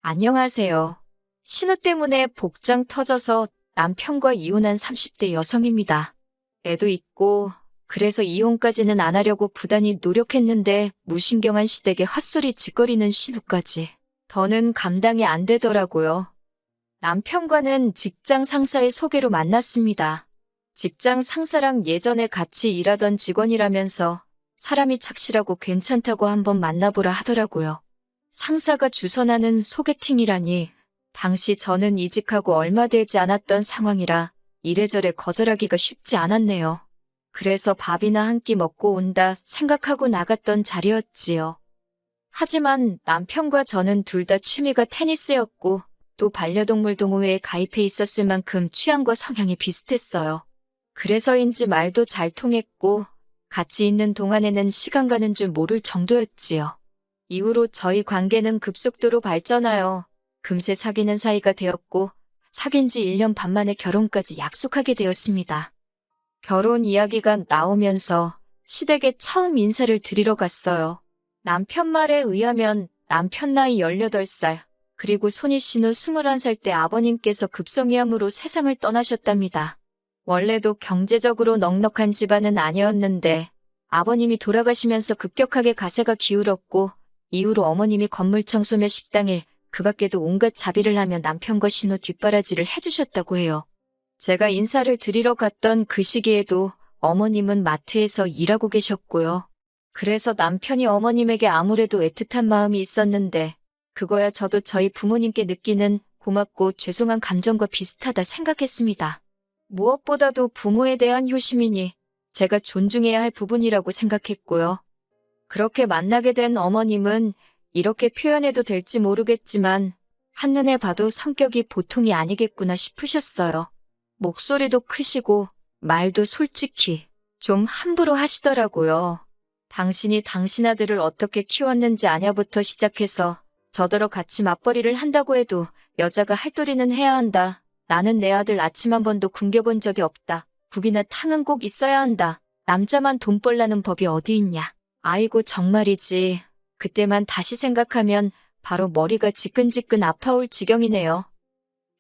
안녕하세요. 신우 때문에 복장 터져서 남편과 이혼한 30대 여성입니다. 애도 있고, 그래서 이혼까지는 안 하려고 부단히 노력했는데 무신경한 시댁에 헛소리 짓거리는 신우까지. 더는 감당이 안 되더라고요. 남편과는 직장 상사의 소개로 만났습니다. 직장 상사랑 예전에 같이 일하던 직원이라면서 사람이 착실하고 괜찮다고 한번 만나보라 하더라고요. 상사가 주선하는 소개팅이라니, 당시 저는 이직하고 얼마 되지 않았던 상황이라 이래저래 거절하기가 쉽지 않았네요. 그래서 밥이나 한 끼 먹고 온다 생각하고 나갔던 자리였지요. 하지만 남편과 저는 둘 다 취미가 테니스였고 또 반려동물 동호회에 가입해 있었을 만큼 취향과 성향이 비슷했어요. 그래서인지 말도 잘 통했고 같이 있는 동안에는 시간 가는 줄 모를 정도였지요. 이후로 저희 관계는 급속도로 발전하여 금세 사귀는 사이가 되었고 사귄 지 1년 반 만에 결혼까지 약속하게 되었습니다. 결혼 이야기가 나오면서 시댁에 처음 인사를 드리러 갔어요. 남편 말에 의하면 남편 나이 18살, 그리고 손희 씨는 21살 때 아버님께서 급성위암으로 세상을 떠나셨답니다. 원래도 경제적으로 넉넉한 집안은 아니었는데 아버님이 돌아가시면서 급격하게 가세가 기울었고 이후로 어머님이 건물 청소며 식당일, 그 밖에도 온갖 자비를 하며 남편과 신우 뒷바라지를 해주셨다고 해요. 제가 인사를 드리러 갔던 그 시기에도 어머님은 마트에서 일하고 계셨고요. 그래서 남편이 어머님에게 아무래도 애틋한 마음이 있었는데 그거야 저도 저희 부모님께 느끼는 고맙고 죄송한 감정과 비슷하다 생각했습니다. 무엇보다도 부모에 대한 효심이니 제가 존중해야 할 부분이라고 생각했고요. 그렇게 만나게 된 어머님은 이렇게 표현해도 될지 모르겠지만 한눈에 봐도 성격이 보통이 아니겠구나 싶으셨어요. 목소리도 크시고 말도 솔직히 좀 함부로 하시더라고요. 당신이 당신 아들을 어떻게 키웠는지 아냐부터 시작해서 저더러 같이 맞벌이를 한다고 해도 여자가 할 도리는 해야 한다. 나는 내 아들 아침 한 번도 굶겨본 적이 없다. 국이나 탕은 꼭 있어야 한다. 남자만 돈 벌라는 법이 어디 있냐. 아이고 정말이지. 그때만 다시 생각하면 바로 머리가 지끈지끈 아파올 지경이네요.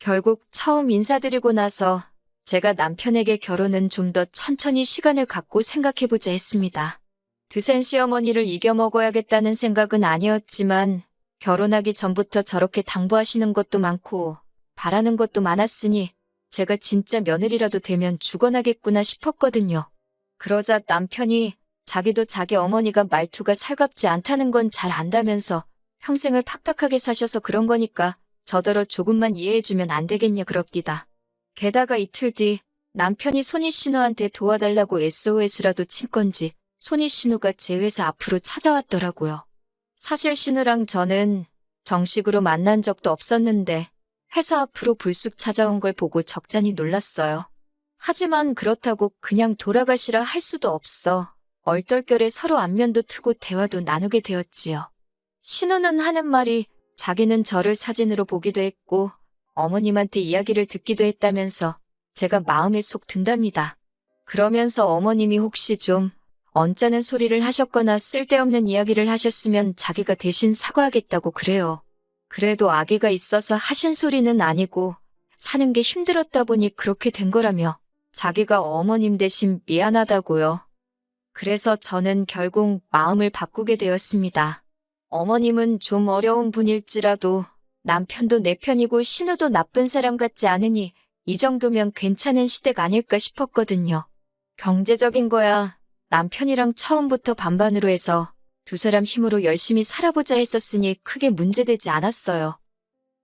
결국 처음 인사드리고 나서 제가 남편에게 결혼은 좀 더 천천히 시간을 갖고 생각해보자 했습니다. 드센 시어머니를 이겨먹어야겠다는 생각은 아니었지만 결혼하기 전부터 저렇게 당부하시는 것도 많고 바라는 것도 많았으니 제가 진짜 며느리라도 되면 죽어나겠구나 싶었거든요. 그러자 남편이 자기도 자기 어머니가 말투가 살갑지 않다는 건 잘 안다면서 평생을 팍팍하게 사셔서 그런 거니까 저더러 조금만 이해해주면 안 되겠냐 그럽디다. 게다가 이틀 뒤 남편이 손희 신우한테 도와달라고 SOS라도 친 건지 손희 신우가 제 회사 앞으로 찾아왔더라고요. 사실 신우랑 저는 정식으로 만난 적도 없었는데 회사 앞으로 불쑥 찾아온 걸 보고 적잖이 놀랐어요. 하지만 그렇다고 그냥 돌아가시라 할 수도 없어. 얼떨결에 서로 안면도 트고 대화도 나누게 되었지요. 신우는 하는 말이 자기는 저를 사진으로 보기도 했고 어머님한테 이야기를 듣기도 했다면서 제가 마음에 쏙 든답니다. 그러면서 어머님이 혹시 좀 언짢은 소리를 하셨거나 쓸데없는 이야기를 하셨으면 자기가 대신 사과하겠다고 그래요. 그래도 아기가 있어서 하신 소리는 아니고 사는 게 힘들었다 보니 그렇게 된 거라며 자기가 어머님 대신 미안하다고요. 그래서 저는 결국 마음을 바꾸게 되었습니다. 어머님은 좀 어려운 분일지라도 남편도 내 편이고 신우도 나쁜 사람 같지 않으니 이 정도면 괜찮은 시댁 아닐까 싶었거든요. 경제적인 거야 남편이랑 처음부터 반반으로 해서 두 사람 힘으로 열심히 살아보자 했었으니 크게 문제되지 않았어요.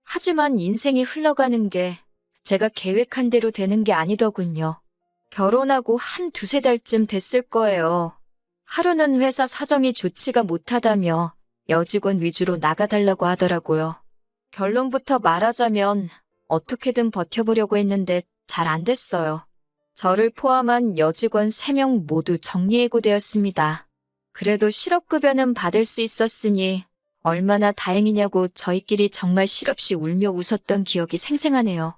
하지만 인생이 흘러가는 게 제가 계획한 대로 되는 게 아니더군요. 결혼하고 한 두세 달쯤 됐을 거예요. 하루는 회사 사정이 좋지가 못하다며 여직원 위주로 나가달라고 하더라고요. 결론부터 말하자면 어떻게든 버텨보려고 했는데 잘 안 됐어요. 저를 포함한 여직원 3명 모두 정리해고되었습니다. 그래도 실업급여는 받을 수 있었으니 얼마나 다행이냐고 저희끼리 정말 실없이 울며 웃었던 기억이 생생하네요.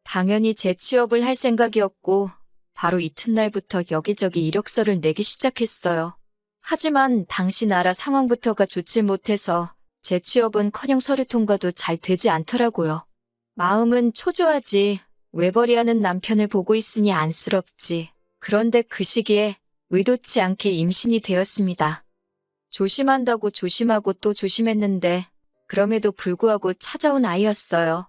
당연히 재취업을 할 생각이었고 바로 이튿날부터 여기저기 이력서를 내기 시작했어요. 하지만 당시 나라 상황부터가 좋지 못해서 제 취업은커녕 서류 통과도 잘 되지 않더라고요. 마음은 초조하지. 외벌이하는 남편을 보고 있으니 안쓰럽지. 그런데 그 시기에 의도치 않게 임신이 되었습니다. 조심한다고 조심하고 또 조심했는데 그럼에도 불구하고 찾아온 아이였어요.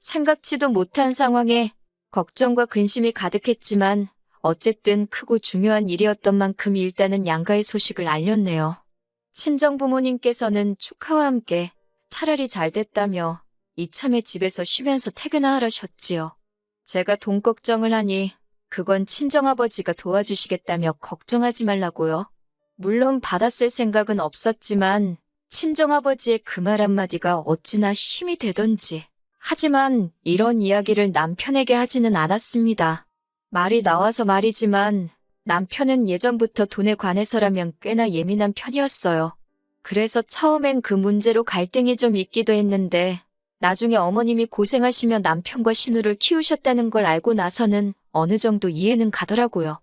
생각지도 못한 상황에 걱정과 근심이 가득했지만 어쨌든 크고 중요한 일이었던 만큼 일단은 양가의 소식을 알렸네요. 친정부모님께서는 축하와 함께 차라리 잘 됐다며 이참에 집에서 쉬면서 퇴근하라셨지요. 제가 돈 걱정을 하니 그건 친정아버지가 도와주시겠다며 걱정하지 말라고요. 물론 받았을 생각은 없었지만 친정아버지의 그 말 한마디가 어찌나 힘이 되던지. 하지만 이런 이야기를 남편에게 하지는 않았습니다. 말이 나와서 말이지만 남편은 예전부터 돈에 관해서라면 꽤나 예민한 편이었어요. 그래서 처음엔 그 문제로 갈등이 좀 있기도 했는데 나중에 어머님이 고생하시며 남편과 신우를 키우셨다는 걸 알고 나서는 어느 정도 이해는 가더라고요.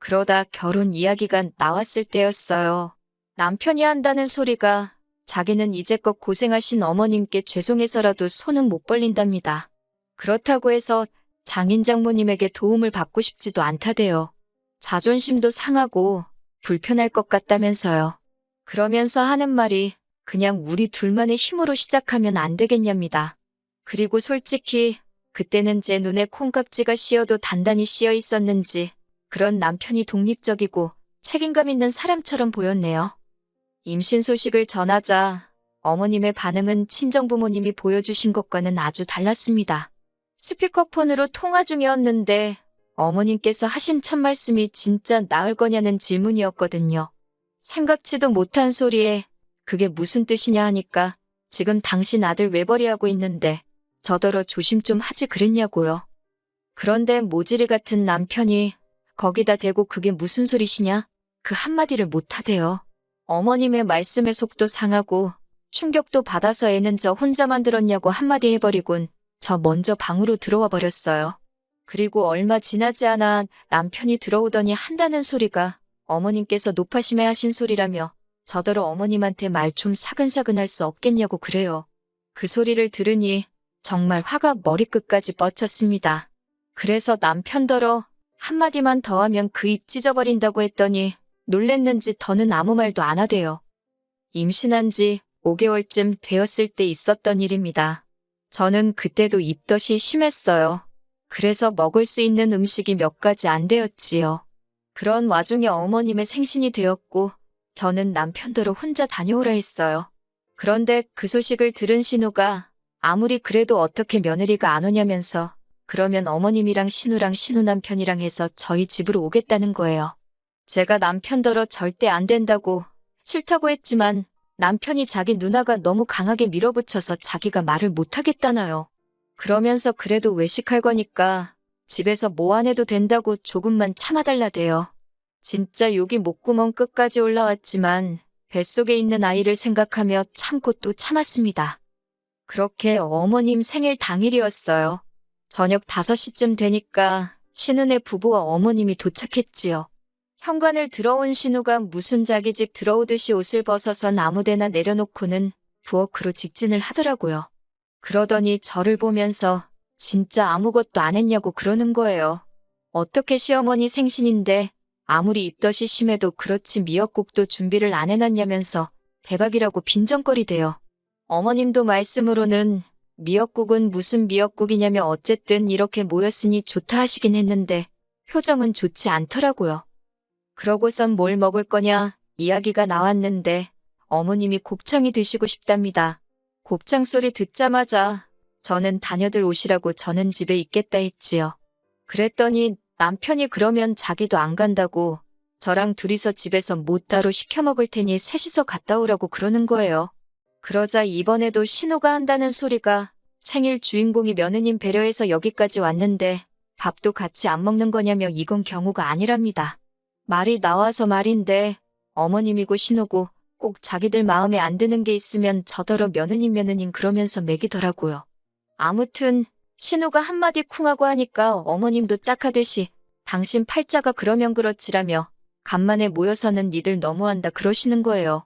그러다 결혼 이야기가 나왔을 때였어요. 남편이 한다는 소리가 자기는 이제껏 고생하신 어머님께 죄송해서라도 손은 못 벌린답니다. 그렇다고 해서 장인 장모님에게 도움을 받고 싶지도 않다대요. 자존심도 상하고 불편할 것 같다면서요. 그러면서 하는 말이 그냥 우리 둘만의 힘으로 시작하면 안 되겠냐입니다. 그리고 솔직히 그때는 제 눈에 콩깍지가 씌어도 단단히 씌어 있었는지 그런 남편이 독립적이고 책임감 있는 사람처럼 보였네요. 임신 소식을 전하자 어머님의 반응은 친정부모님이 보여주신 것과는 아주 달랐습니다. 스피커폰으로 통화 중이었는데 어머님께서 하신 첫 말씀이 진짜 나을 거냐는 질문이었거든요. 생각지도 못한 소리에 그게 무슨 뜻이냐 하니까 지금 당신 아들 외벌이하고 있는데 저더러 조심 좀 하지 그랬냐고요. 그런데 모질이 같은 남편이 거기다 대고 그게 무슨 소리시냐? 그 한마디를 못하대요. 어머님의 말씀에 속도 상하고 충격도 받아서 애는 저 혼자만 들었냐고 한마디 해버리곤 저 먼저 방으로 들어와 버렸어요. 그리고 얼마 지나지 않아 남편이 들어오더니 한다는 소리가 어머님께서 노파심에 하신 소리라며 저더러 어머님한테 말 좀 사근사근 할 수 없겠냐고 그래요. 그 소리를 들으니 정말 화가 머리끝까지 뻗쳤습니다. 그래서 남편더러 한마디만 더 하면 그 입 찢어버린다고 했더니 놀랬는지 더는 아무 말도 안 하대요. 임신한 지 5개월쯤 되었을 때 있었던 일입니다. 저는 그때도 입덧이 심했어요. 그래서 먹을 수 있는 음식이 몇 가지 안 되었지요. 그런 와중에 어머님의 생신이 되었고 저는 남편더러 혼자 다녀오라 했어요. 그런데 그 소식을 들은 신우가 아무리 그래도 어떻게 며느리가 안 오냐면서 그러면 어머님이랑 신우랑 신우 남편이랑 해서 저희 집으로 오겠다는 거예요. 제가 남편더러 절대 안 된다고 싫다고 했지만 남편이 자기 누나가 너무 강하게 밀어붙여서 자기가 말을 못하겠다나요. 그러면서 그래도 외식할 거니까 집에서 뭐 안 해도 된다고 조금만 참아달라대요. 진짜 욕이 목구멍 끝까지 올라왔지만 뱃속에 있는 아이를 생각하며 참고 또 참았습니다. 그렇게 어머님 생일 당일이었어요. 저녁 5시쯤 되니까 신우네 부부와 어머님이 도착했지요. 현관을 들어온 신우가 무슨 자기 집 들어오듯이 옷을 벗어서 아무데나 내려놓고는 부엌으로 직진을 하더라고요. 그러더니 저를 보면서 진짜 아무것도 안 했냐고 그러는 거예요. 어떻게 시어머니 생신인데 아무리 입덧이 심해도 그렇지 미역국도 준비를 안 해놨냐면서 대박이라고 빈정거리대요. 어머님도 말씀으로는 미역국은 무슨 미역국이냐며 어쨌든 이렇게 모였으니 좋다 하시긴 했는데 표정은 좋지 않더라고요. 그러고선 뭘 먹을 거냐 이야기가 나왔는데 어머님이 곱창이 드시고 싶답니다. 곱창 소리 듣자마자 저는 다녀들 오시라고 저는 집에 있겠다 했지요. 그랬더니 남편이 그러면 자기도 안 간다고 저랑 둘이서 집에서 뭐 따로 시켜 먹을 테니 셋이서 갔다 오라고 그러는 거예요. 그러자 이번에도 신우가 한다는 소리가 생일 주인공이 며느님 배려해서 여기까지 왔는데 밥도 같이 안 먹는 거냐며 이건 경우가 아니랍니다. 말이 나와서 말인데 어머님이고 신우고 꼭 자기들 마음에 안 드는 게 있으면 저더러 며느님 그러면서 매기더라고요. 아무튼 신우가 한마디 쿵하고 하니까 어머님도 짝하듯이 당신 팔자가 그러면 그렇지라며 간만에 모여서는 니들 너무한다 그러시는 거예요.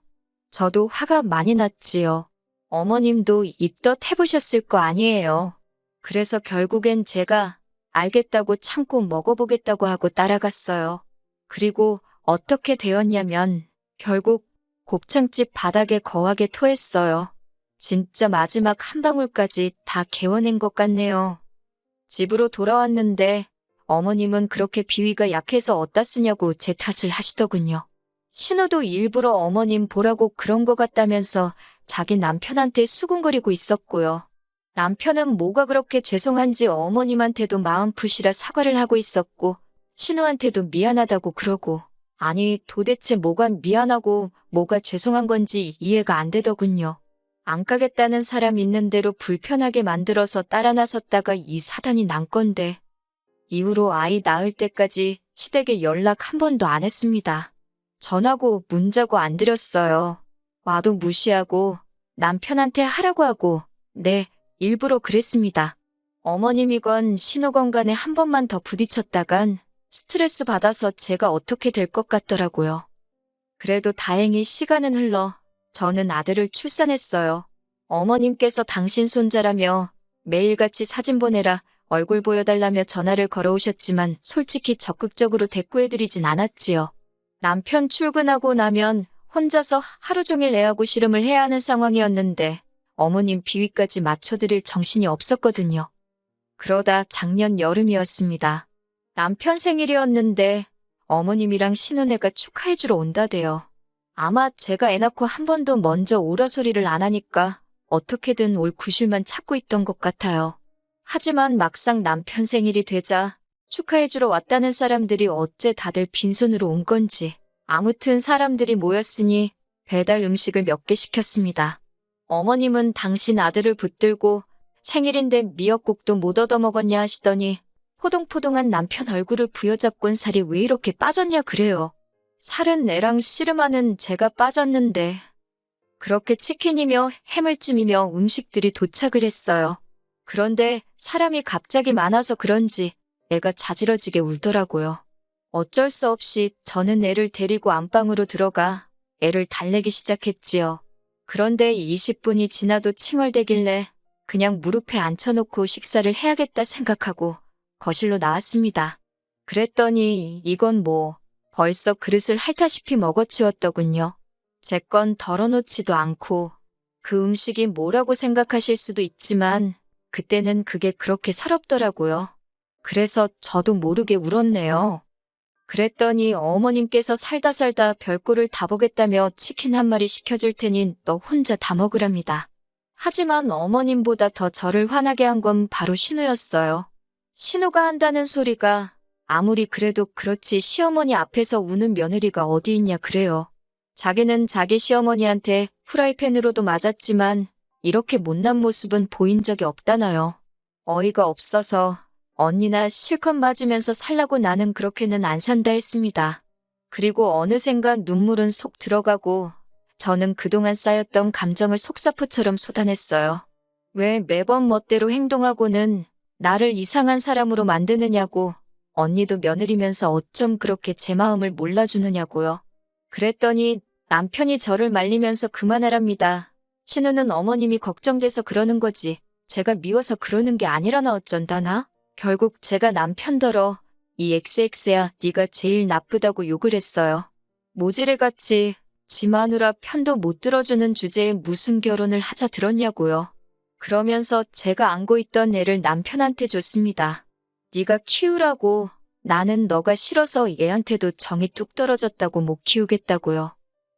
저도 화가 많이 났지요. 어머님도 입덧 해보셨을 거 아니에요. 그래서 결국엔 제가 알겠다고 참고 먹어보겠다고 하고 따라갔어요. 그리고 어떻게 되었냐면 결국 곱창집 바닥에 거하게 토했어요. 진짜 마지막 한 방울까지 다 개워낸 것 같네요. 집으로 돌아왔는데 어머님은 그렇게 비위가 약해서 어디다 쓰냐고 제 탓을 하시더군요. 신우도 일부러 어머님 보라고 그런 것 같다면서 자기 남편한테 수군거리고 있었고요. 남편은 뭐가 그렇게 죄송한지 어머님한테도 마음 푸시라 사과를 하고 있었고 신우한테도 미안하다고 그러고 아니 도대체 뭐가 미안하고 뭐가 죄송한 건지 이해가 안 되더군요. 안 가겠다는 사람 있는 대로 불편하게 만들어서 따라 나섰다가 이 사단이 난 건데 이후로 아이 낳을 때까지 시댁에 연락 한 번도 안 했습니다. 전화고 문자고 안 드렸어요. 와도 무시하고 남편한테 하라고 하고 네, 일부러 그랬습니다. 어머님이건 신우건 간에 한 번만 더 부딪혔다간 스트레스 받아서 제가 어떻게 될 것 같더라고요. 그래도 다행히 시간은 흘러 저는 아들을 출산했어요. 어머님께서 당신 손자라며 매일같이 사진 보내라 얼굴 보여달라며 전화를 걸어오셨지만 솔직히 적극적으로 대꾸해드리진 않았지요. 남편 출근하고 나면 혼자서 하루 종일 애하고 씨름을 해야 하는 상황이었는데 어머님 비위까지 맞춰드릴 정신이 없었거든요. 그러다 작년 여름이었습니다. 남편 생일이었는데 어머님이랑 신혼애가 축하해주러 온다대요. 아마 제가 애 낳고 한 번도 먼저 오라 소리를 안 하니까 어떻게든 올 구실만 찾고 있던 것 같아요. 하지만 막상 남편 생일이 되자 축하해주러 왔다는 사람들이 어째 다들 빈손으로 온 건지 아무튼 사람들이 모였으니 배달 음식을 몇 개 시켰습니다. 어머님은 당신 아들을 붙들고 생일인데 미역국도 못 얻어먹었냐 하시더니 포동포동한 남편 얼굴을 부여잡곤 살이 왜 이렇게 빠졌냐 그래요. 살은 애랑 씨름하는 제가 빠졌는데 그렇게 치킨이며 해물찜이며 음식들이 도착을 했어요. 그런데 사람이 갑자기 많아서 그런지 애가 자지러지게 울더라고요. 어쩔 수 없이 저는 애를 데리고 안방으로 들어가 애를 달래기 시작했지요. 그런데 20분이 지나도 칭얼대길래 그냥 무릎에 앉혀놓고 식사를 해야겠다 생각하고 거실로 나왔습니다. 그랬더니 이건 뭐 벌써 그릇을 핥다시피 먹어치웠더군요. 제 건 덜어놓지도 않고 그 음식이 뭐라고 생각하실 수도 있지만 그때는 그게 그렇게 서럽더라고요. 그래서 저도 모르게 울었네요. 그랬더니 어머님께서 살다 별꼴을 다 보겠다며 치킨 한 마리 시켜줄 테니 너 혼자 다 먹으랍니다. 하지만 어머님보다 더 저를 화나게 한 건 바로 신우였어요. 신우가 한다는 소리가 아무리 그래도 그렇지 시어머니 앞에서 우는 며느리가 어디 있냐 그래요. 자기는 자기 시어머니한테 프라이팬으로도 맞았지만 이렇게 못난 모습은 보인 적이 없다나요. 어이가 없어서 언니나 실컷 맞으면서 살라고 나는 그렇게는 안 산다 했습니다. 그리고 어느샌가 눈물은 속 들어가고 저는 그동안 쌓였던 감정을 속사포처럼 쏟아냈어요. 왜 매번 멋대로 행동하고는 나를 이상한 사람으로 만드느냐고 언니도 며느리면서 어쩜 그렇게 제 마음을 몰라주느냐고요. 그랬더니 남편이 저를 말리면서 그만하랍니다. 신우는 어머님이 걱정돼서 그러는 거지 제가 미워서 그러는 게 아니라나 어쩐다나? 결국 제가 남편더러 이 XX야 네가 제일 나쁘다고 욕을 했어요. 모지레같이 지 마누라 편도 못 들어주는 주제에 무슨 결혼을 하자 들었냐고요. 그러면서 제가 안고 있던 애를 남편한테 줬습니다. 네가 키우라고 나는 너가 싫어서 얘한테도 정이 뚝 떨어졌다고 못 키우겠다고요.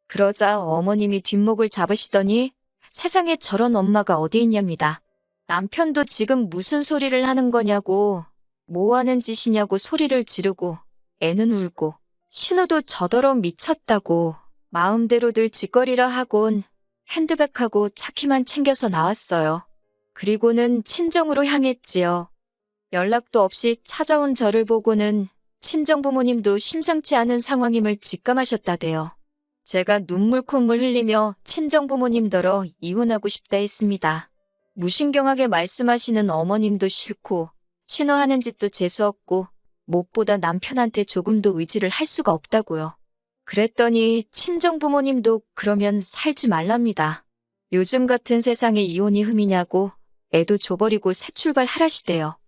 그러자 어머님이 뒷목을 잡으시더니 세상에 저런 엄마가 어디 있냐입니다. 남편도 지금 무슨 소리를 하는 거냐고 뭐 하는 짓이냐고 소리를 지르고 애는 울고 신우도 저더러 미쳤다고 마음대로들 짓거리라 하곤 핸드백하고 차키만 챙겨서 나왔어요. 그리고는 친정으로 향했지요. 연락도 없이 찾아온 저를 보고는 친정부모님도 심상치 않은 상황임을 직감하셨다대요. 제가 눈물 콧물 흘리며 친정부모님더러 이혼하고 싶다 했습니다. 무신경하게 말씀하시는 어머님도 싫고 신호하는 짓도 재수없고 무엇보다 남편한테 조금도 의지를 할 수가 없다고요. 그랬더니 친정부모님도 그러면 살지 말랍니다. 요즘 같은 세상에 이혼이 흠이냐고 애도 줘버리고 새 출발하라시대요.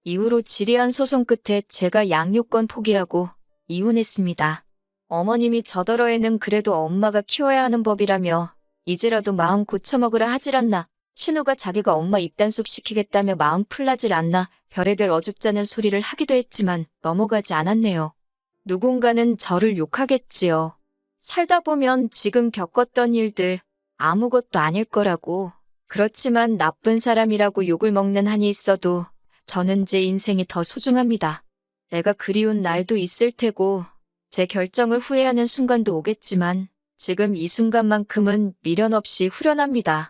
이후로 지리한 소송 끝에 제가 양육권 포기하고 이혼했습니다. 어머님이 저더러 애는 그래도 엄마가 키워야 하는 법이라며 이제라도 마음 고쳐먹으라 하질 않나. 신우가 자기가 엄마 입단속 시키겠다며 마음 풀나질 않나 별의별 어줍잖은 소리를 하기도 했지만 넘어가지 않았네요. 누군가는 저를 욕하겠지요. 살다 보면 지금 겪었던 일들 아무것도 아닐 거라고. 그렇지만 나쁜 사람이라고 욕을 먹는 한이 있어도 저는 제 인생이 더 소중합니다. 내가 그리운 날도 있을 테고 제 결정을 후회하는 순간도 오겠지만 지금 이 순간만큼은 미련 없이 후련합니다.